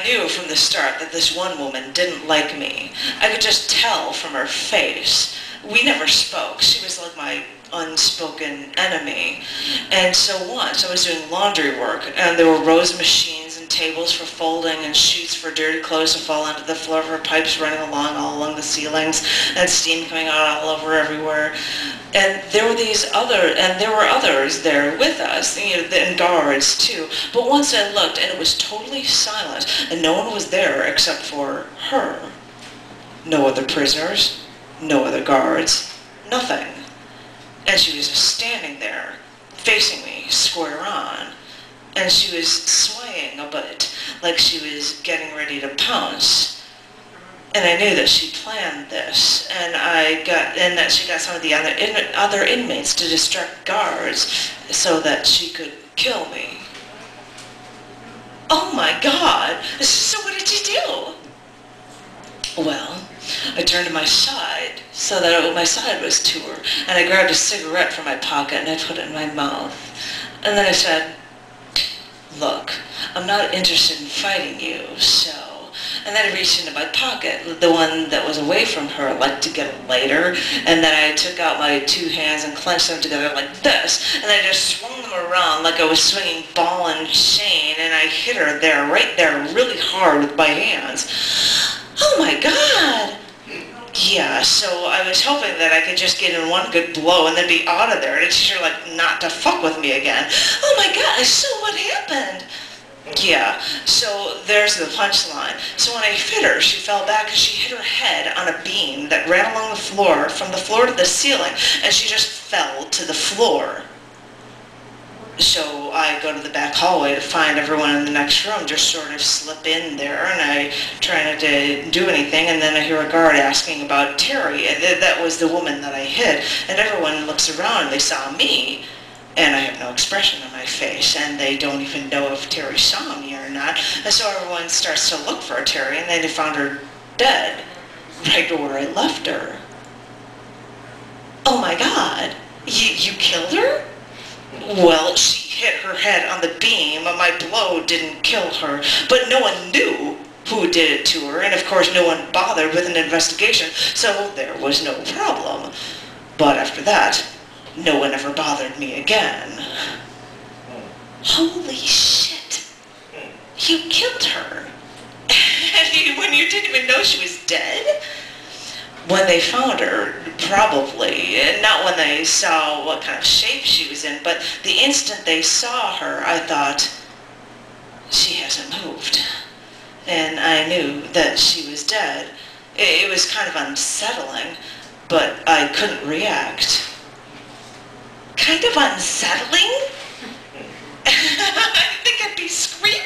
knew from the start that this one woman didn't like me. I could just tell from her face. We never spoke. She was like my unspoken enemy. And so once I was doing laundry work, and there were rows of machines and tables for folding and chutes for dirty clothes to fall onto the floor, for pipes running along all along the ceilings, and steam coming out all over everywhere. And there were others there with us, and guards too. But once I looked, and it was totally silent, and no one was there except for her. No other prisoners, no other guards, nothing. And she was just standing there, facing me, square on. And she was swaying a bit, like she was getting ready to pounce. And I knew that she planned this, and that she got some of the other inmates to distract guards so that she could kill me. Oh my God! So what did you do? Well, I turned to my side so that my side was to her, and I grabbed a cigarette from my pocket and I put it in my mouth. And then I said, "Look, I'm not interested in fighting you, so..." And then I reached into my pocket, the one that was away from her, like to get a lighter, and then I took out my two hands and clenched them together like this, and I just swung them around like I was swinging ball and chain, and I hit her there, right there, really hard with my hands. Oh my God! Yeah, so I was hoping that I could just get in one good blow and then be out of there and teach her, like, not to fuck with me again. Oh my God, so what happened? Yeah, so there's the punchline. So when I hit her, she fell back and she hit her head on a beam that ran along the floor, from the floor to the ceiling, and she just fell to the floor. So I go to the back hallway to find everyone in the next room, just sort of slip in there, and I try not to do anything, and then I hear a guard asking about Terry. That was the woman that I hit, and everyone looks around and they saw me, and I have no expression on my face, and they don't even know if Terry saw me or not, and so everyone starts to look for Terry, and then they found her dead, right where I left her. Oh my God, you killed her? Well, she hit her head on the beam. My blow didn't kill her, but no one knew who did it to her, and of course no one bothered with an investigation, so there was no problem. But after that, no one ever bothered me again. Holy shit! You killed her! When you didn't even know she was dead? When they found her, probably, not when they saw what kind of shape she was in, but the instant they saw her, I thought, she hasn't moved. And I knew that she was dead. It was kind of unsettling, but I couldn't react. Kind of unsettling? I think I'd be screaming.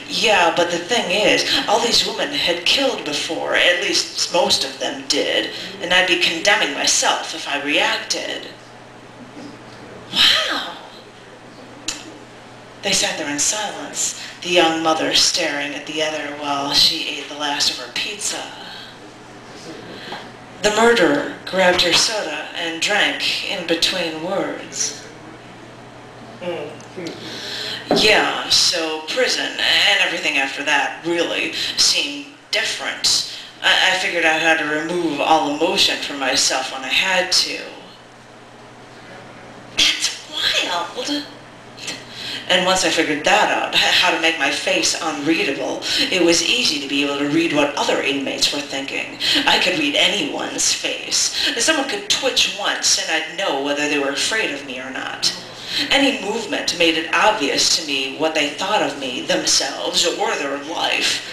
Yeah, but the thing is, all these women had killed before, at least most of them did, and I'd be condemning myself if I reacted. Wow. They sat there in silence, the young mother staring at the other while she ate the last of her pizza. The murderer grabbed her soda and drank in between words. Yeah, so prison and everything after that really seemed different. I figured out how to remove all emotion from myself when I had to. That's wild. And once I figured that out, how to make my face unreadable, it was easy to be able to read what other inmates were thinking. I could read anyone's face. Someone could twitch once and I'd know whether they were afraid of me or not. Any movement made it obvious to me what they thought of me, themselves, or their life.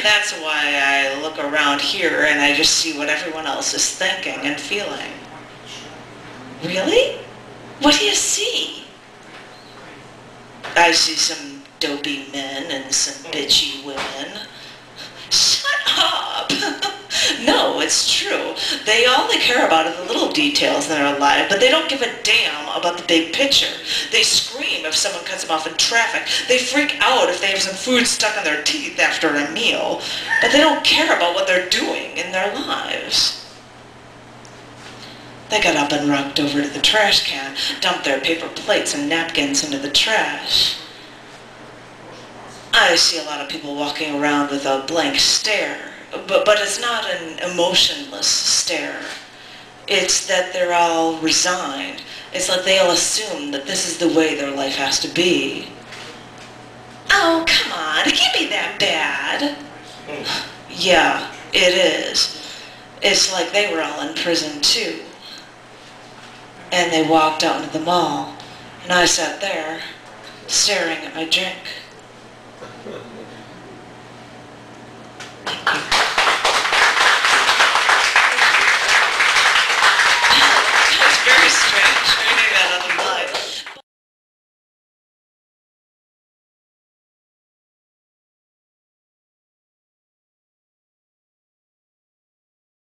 That's why I look around here and I just see what everyone else is thinking and feeling. Really? What do you see? I see some dopey men and some bitchy women. Shut up! No, it's true. All they care about are the little details in their life, but they don't give a damn about the big picture. They scream if someone cuts them off in traffic. They freak out if they have some food stuck in their teeth after a meal. But they don't care about what they're doing in their lives. They got up and walked over to the trash can, dumped their paper plates and napkins into the trash. I see a lot of people walking around with a blank stare, but it's not an emotionless stare. It's that they're all resigned. It's like they all assume that this is the way their life has to be. Oh, come on, it can't be that bad. Yeah, it is. It's like they were all in prison too. And they walked out into the mall, and I sat there, staring at my drink. Thank you.